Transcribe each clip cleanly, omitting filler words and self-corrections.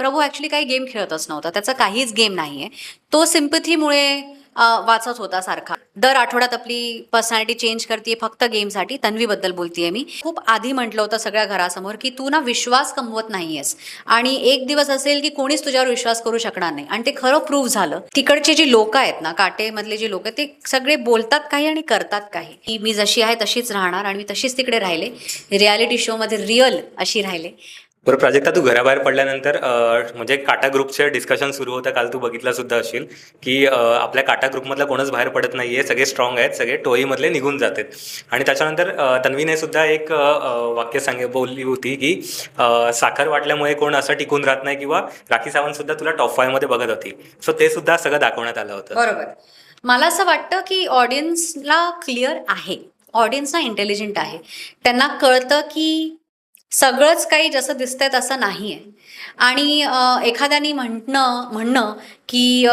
प्रभू actually काही game खेळतच नव्हता, त्याचा काहीच गेम नाहीये. तो सिम्पथीमुळे वाचत होता सारखा. दर आठवड्यात आपली पर्सनॅलिटी चेंज करते फक्त गेमसाठी. तन्वीबद्दल बोलतेय मी. खूप आधी म्हटलं होतं सगळ्या घरासमोर की तू ना विश्वास कमवत नाहीयेस आणि एक दिवस असेल की कोणीच तुझ्यावर विश्वास करू शकणार नाही, आणि ते खरं प्रूव्ह झालं. तिकडचे जी लोक आहेत ना, काटेमधले जे लोक आहेत, ते सगळे बोलतात काही आणि करतात काही. की मी जशी आहे तशीच राहणार आणि मी तशीच तिकडे राहिले, रियालिटी शो मध्ये रिअल अशी राहिले. बरं प्राजक्ता, तू घराबाहेर पडल्यानंतर म्हणजे काटा ग्रुपचे डिस्कशन सुरू होतं. काल तू बघितलं सुद्धा असेल की आपल्या काटा ग्रुपमधला कोणच बाहेर पडत नाहीये, सगळे स्ट्रॉंग आहेत, सगळे टोळीमधले निघून जातात. आणि त्याच्यानंतर तन्वीने सुद्धा एक वाक्य बोलली होती की साखर वाटल्यामुळे कोण असं टिकून राहत नाही, किंवा राखी सावंत सुद्धा तुला टॉप 5 मध्ये बघत होती. सो ते सुद्धा सगळं दाखवण्यात आलं होतं. बरोबर. मला असं वाटतं की ऑडियन्सला क्लिअर आहे, ऑडियन्स ना इंटेलिजंट आहे. त्यांना कळतं की सगळंच काही जसं दिसतंय तसं नाहीये. आणि एखाद्याने म्हणणं की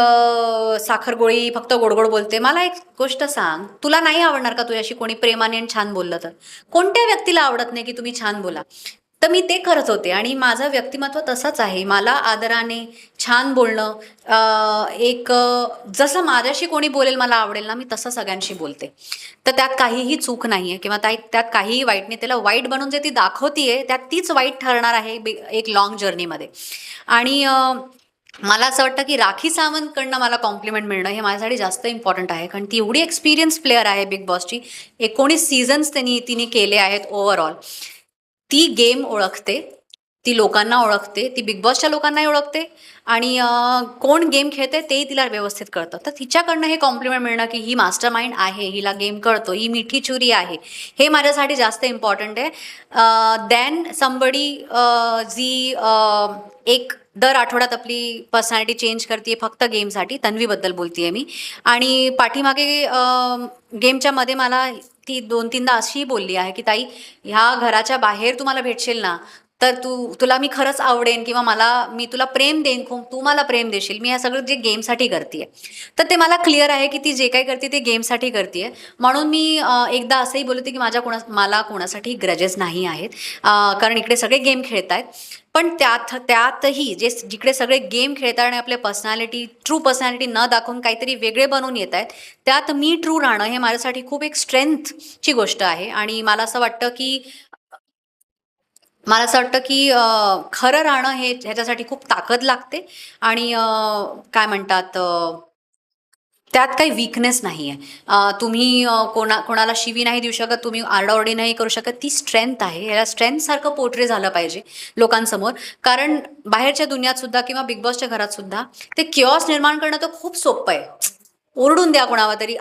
साखर गोळी फक्त गोडगोड बोलते. मला एक गोष्ट सांग, तुला नाही आवडणार का तुझ्याशी कोणी प्रेमाने आणि छान बोललं तर? कोणत्या व्यक्तीला आवडत नाही की तुम्ही छान बोला? तर मी ते करत होते आणि माझं व्यक्तिमत्व तसंच आहे. मला आदराने छान बोलणं, जसं माझ्याशी कोणी बोलेल मला आवडेल ना, मी तसं सगळ्यांशी बोलते. तर त्यात काहीही चूक नाहीये किंवा त्यात काहीही वाईट नाही. त्याला वाईट बनवून जे ती दाखवतीये त्यात तीच वाईट ठरणार आहे एक लॉंग जर्नीमध्ये. आणि मला असं वाटतं की राखी सावंतकडनं मला कॉम्प्लिमेंट मिळणं हे माझ्यासाठी जास्त इम्पॉर्टंट आहे, कारण ती एवढी एक्सपिरियन्स प्लेअर आहे बिग बॉसची. 19 सीझन्स तिने केले आहेत ओव्हरऑल. ती गेम ओळखते, ती लोकांना ओळखते, ती बिग बॉसच्या लोकांनाही ओळखते आणि कोण गेम खेळते तेही तिला व्यवस्थित कळतं. तर तिच्याकडनं हे कॉम्प्लिमेंट मिळणं की ही मास्टर माइंड आहे, हिला गेम कळतो, ही मिठी चुरी आहे, हे माझ्यासाठी जास्त इम्पॉर्टंट आहे दॅन समबडी जी एक दर आठवड्यात आपली पर्सनॅलिटी चेंज करते फक्त गेमसाठी. तन्वीबद्दल बोलतेय मी. आणि पाठीमागे गेमच्या मध्ये मला ती 2-3दा अशीही बोलली आहे की ताई, ह्या घराच्या बाहेर तू मला भेटशील ना, तर तुला मी खरंच आवडेन किंवा मी तुला प्रेम देईन, खूप तू मला प्रेम देशील. मी हे सगळं जे गेमसाठी करते. तर ते मला क्लिअर आहे की ती जे काही करते ते गेमसाठी करते. म्हणून मी एकदा असंही बोलते की मला कोणासाठी ग्रजेस नाही आहेत, कारण इकडे सगळे गेम खेळत आहेत. पण त्यातही जिकडे सगळे गेम खेळतात आणि आपल्या ट्रू पर्सनॅलिटी न दाखवून काहीतरी वेगळे बनवून येत आहेत, त्यात मी ट्रू राहणं हे माझ्यासाठी खूप एक स्ट्रेंथची गोष्ट आहे. आणि मला असं वाटतं की खरं राहणं ह्याच्यासाठी खूप ताकद लागते. आणि काय म्हणतात, त्यात काही वीकनेस नाही आहे. तुम्ही कोणाला शिवी नाही देऊ शकत, तुम्ही आरडाओरडी नाही करू शकत. ती स्ट्रेंथ आहे. याला स्ट्रेंथसारखं पोर्ट्रे झालं पाहिजे लोकांसमोर, कारण बाहेरच्या दुनियात सुद्धा किंवा बिग बॉसच्या घरात सुद्धा ते किऑस निर्माण करणं तर खूप सोपं आहे. ओरडून द्या कोणावर तरी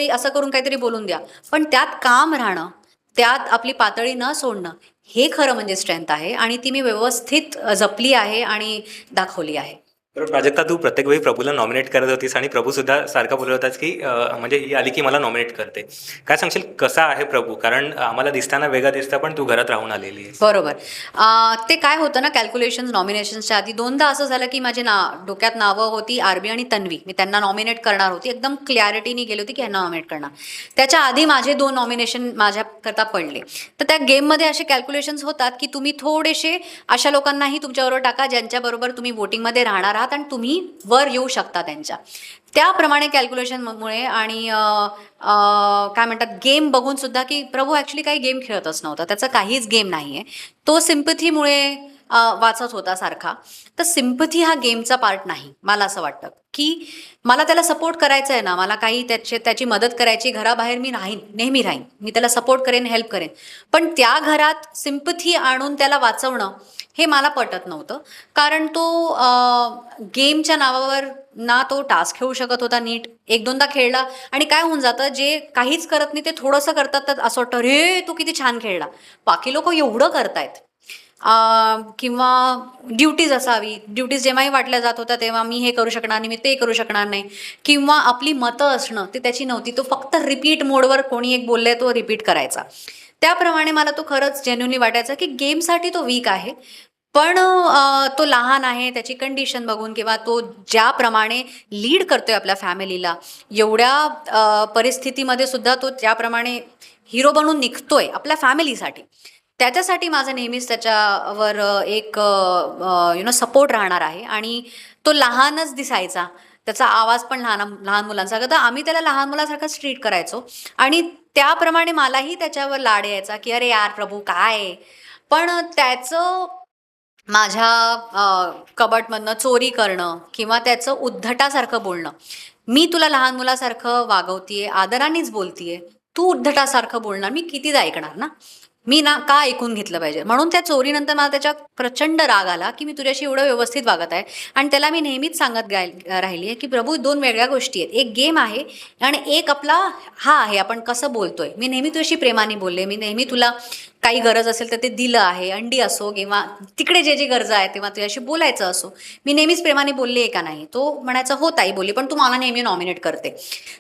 असं करून काहीतरी बोलून द्या, पण त्यात काम राहणं, त्यात आपली पातळी न सोडणं, हे खरं म्हणजे स्ट्रेंथ आहे. आणि ती मी व्यवस्थित जपली आहे आणि दाखवली आहे. बरं प्राजक्ता, तू प्रत्येक वेळी प्रभूला नॉमिनेट करत होतीस आणि प्रभू सुद्धा सारखा बोलत होतास की म्हणजे ही आली की मला नॉमिनेट करते. काय सांगशील, कसा आहे प्रभू? कारण आम्हाला दिसताना वेगळा दिसतं, पण तू घरात राहून आलेली आहे. बरोबर. ते काय होतं ना, कॅल्क्युलेशन नॉमिनेशन्सच्या आधी 2दा असं झालं की माझे डोक्यात नावं होती आरबी आणि तन्वी. मी त्यांना नॉमिनेट करणार होती, एकदम क्लॅरिटीने गेली होती की यांना नॉमिनेट करणार. त्याच्या आधी माझे 2 नॉमिनेशन माझ्याकरता पडले. तर त्या गेममध्ये असे कॅल्क्युलेशन्स होतात की तुम्ही थोडेसे अशा लोकांनाही तुमच्याबरोबर टाका ज्यांच्याबरोबर तुम्ही वोटिंगमध्ये राहणार आहात आणि तुम्ही वर येऊ शकता त्यांच्या. त्याप्रमाणे कॅल्क्युलेशनमुळे आणि काय म्हणतात, गेम बघून सुद्धा की प्रभू ॲक्च्युली काही गेम खेळतच नव्हता, त्याचा काहीच गेम नाहीये. तो सिम्पथीमुळे वाचत होता सारखा. तर सिम्पथी हा गेमचा पार्ट नाही. मला असं वाटतं की मला त्याला सपोर्ट करायचा आहे ना, मला काही त्याची मदत करायची, घराबाहेर मी नेहमी राहीन, मी त्याला सपोर्ट करेन, हेल्प करेन. पण त्या घरात सिम्पथी आणून त्याला वाचवणं हे मला पटत नव्हतं, कारण तो गेमच्या नावावर ना तो टास्क खेळू शकत होता नीट. 1-2दा खेळला आणि काय होऊन जातं, जे काहीच करत नाही ते थोडंसं करतात तर असं वाटतं रे तू किती छान खेळला. बाकी लोक एवढं करतायत. किंवा ड्युटीज असावी, ड्युटीज जेव्हाही वाटल्या जात होत्या तेव्हा मी हे करू शकणार नाही, मी ते करू शकणार नाही. किंवा आपली मतं असणं ती त्याची नव्हती, तो फक्त रिपीट मोडवर कोणी एक बोलले तो रिपीट करायचा. त्याप्रमाणे मला तो खरंच जेन्युनली वाटायचा की गेमसाठी तो वीक आहे. पण तो लहान आहे, त्याची कंडिशन बघून किंवा तो ज्याप्रमाणे लीड करतोय आपल्या फॅमिलीला, एवढ्या परिस्थितीमध्ये सुद्धा तो ज्याप्रमाणे हिरो बनून निघतोय आपल्या फॅमिलीसाठी, त्याच्यासाठी माझं नेहमीच त्याच्यावर एक सपोर्ट राहणार आहे. आणि तो लहानच दिसायचा, त्याचा आवाज पण लहान लहान मुलांसारखा, तर आम्ही त्याला लहान मुलासारखाच ट्रीट करायचो. आणि त्याप्रमाणे मलाही त्याच्यावर लाड यायचा की अरे यार प्रभू काय. पण त्याचं माझ्या कबडमधनं चोरी करणं किंवा त्याचं उद्धटासारखं बोलणं, मी तुला लहान मुलासारखं वागवतीये, आदरानेच बोलतीये, तू उद्धटासारखं बोलणार, मी कितीदा ऐकणार ना. मी ना का ऐकून घेतलं पाहिजे. म्हणून त्या चोरीनंतर मला त्याच्या प्रचंड राग आला की मी तुझ्याशी एवढं व्यवस्थित वागत आहे. आणि त्याला मी नेहमीच सांगत राहिली आहे की प्रभू, दोन वेगळ्या गोष्टी आहेत, एक गेम आहे आणि एक आपला हा आहे, आपण कसं बोलतोय. मी नेहमी तुझ्याशी प्रेमाने बोलले, मी नेहमी तुला काही गरज असेल तर ते दिलं आहे, अंडी असो किंवा तिकडे जे जे गरजा आहे तेव्हा तुझ्याशी बोलायचं असो, मी नेहमीच प्रेमाने बोलले आहे का नाही. तो म्हणायचा हो ताई बोलली, पण तू मला नेहमी नॉमिनेट करते.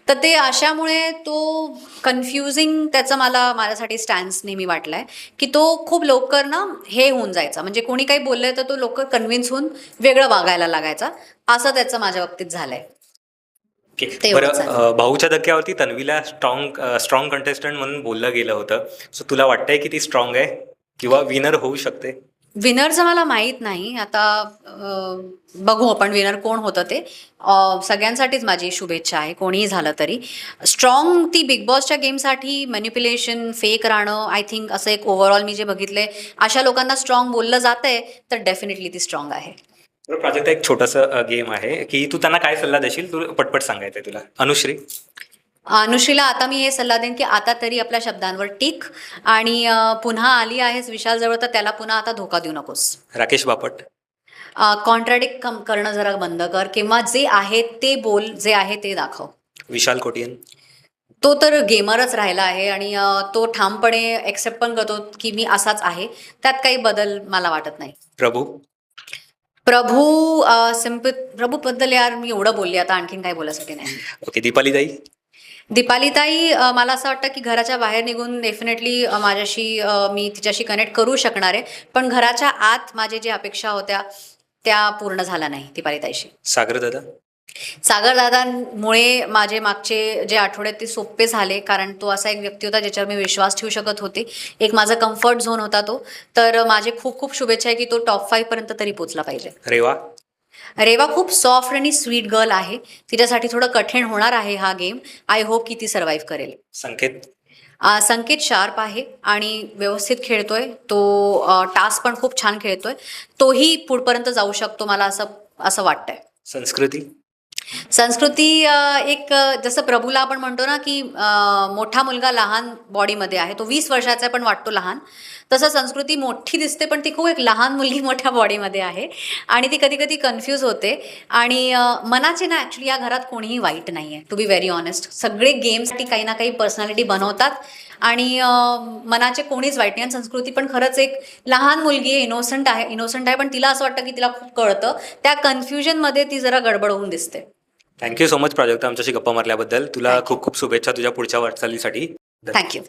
तर ते अशामुळे तो कन्फ्युजिंग त्याचं मला माझ्यासाठी स्टॅन्स नेहमी वाटलाय की तो खूप लवकर ना हे होऊन जायचा, म्हणजे कोणी काही बोललंय तर तो लवकर कन्व्हिन्स होऊन वेगळं वागायला लागायचा. असं त्याचं माझ्या बाबतीत झालंय. ओके. ते बरं, एवढंच आहे. भाऊच्या धक्क्यावरती तन्वीला स्ट्रॉंग कंटेस्टंट म्हणून बोललं गेलं होतं. सो तुला वाटतंय की ती स्ट्रॉंग आहे किंवा विनर होऊ शकते? विनरचं मला माहीत नाही आता. बघू आपण विनर कोण होतं ते. सगळ्यांसाठीच माझी शुभेच्छा आहे, कोणीही झालं तरी. स्ट्रॉंग ती बिग बॉसच्या गेमसाठी मॅनिप्युलेशन, फेक राहणं, आय थिंक असं एक ओव्हरऑल मी जे बघितलंय, अशा लोकांना स्ट्रॉंग बोललं जातंय तर डेफिनेटली ती स्ट्रॉंग आहे. बरं, प्राजक्ता, एक छोटंसं गेम आहे की तू त्यांना काय सल्ला देशील, तू पटपट सांगायचंय तुला. अनुश्री. अनुश्रीला आता मी हे सल्ला देईन की आता तरी आपल्या शब्दांवर टिक. आणि पुन्हा आली आहेस विशालजवळ तर त्याला पुन्हा आता धोका देऊ नकोस. राकेश बापट. कॉन्ट्राडिक्ट करणं जरा बंद कर, किंवा जे आहे ते बोल, जे आहे ते दाखव. विशाल कोटियन. तो तर गेमरच राहिला आहे आणि तो ठामपणे एक्सेप्ट पण करतो की मी असाच आहे, त्यात काही बदल मला वाटत नाही. प्रभू. प्रभू प्रभूबद्दल यार मी एवढं बोलली, आता आणखीन काही बोलायसाठी नाही. ओके. दीपालीताई. दीपालीताई, मला असं वाटतं की घराच्या बाहेर निघून डेफिनेटली माझ्याशी मी तिच्याशी कनेक्ट करू शकणार आहे, पण घराच्या आत माझे जे अपेक्षा होत्या त्या पूर्ण झाल्या नाही दीपालीताईशी. सागर दादा. सागरदादांमुळे माझे मागचे जे आठवडे ते सोपे झाले, कारण तो असा एक व्यक्ती होता ज्याच्यावर मी विश्वास ठेवू शकत होते. एक माझा कम्फर्ट झोन होता तो. तर माझे खूप खूप शुभेच्छा आहे की तो टॉप 5 पर्यंत तरी पोचला पाहिजे. रेवा. रेवा खूप सॉफ्ट आणि स्वीट गर्ल आहे, तिच्यासाठी थोडं कठीण होणार आहे हा गेम. आय होप की ती सर्व्हाइव्ह करेल. संकेत. संकेत शार्प आहे आणि व्यवस्थित खेळतोय तो. टास्क पण खूप छान खेळतोय, तोही पुढपर्यंत जाऊ शकतो, मला असं असं वाटतंय. संस्कृती. संस्कृती एक जसं प्रभूला आपण म्हणतो ना की मोठा मुलगा लहान बॉडीमध्ये आहे, तो 20 वर्षाचा आहे पण वाटतो लहान, तसं संस्कृती मोठी दिसते पण ती खूप एक लहान मुलगी मोठ्या बॉडीमध्ये आहे. आणि ती कधी कधी कन्फ्यूज होते. आणि मनाचे ना ॲक्च्युली या घरात कोणीही वाईट नाही आहे, टू बी व्हेरी ऑनेस्ट. सगळे गेमसाठी काही ना काही पर्सनॅलिटी बनवतात आणि मनाचे कोणीच वाईट नाही. आणि संस्कृती पण खरंच एक लहान मुलगी आहे, इनोसंट आहे, पण तिला असं वाटतं की तिला खूप कळतं. त्या कन्फ्युजनमध्ये ती जरा गडबड होऊन दिसते. थँक्यू सो मच प्राजक्ता, आमच्याशी गप्पा मारल्याबद्दल. तुला Thank you. खूप खूप शुभेच्छा तुझ्या पुढच्या वाटचालीसाठी. थँक्यू.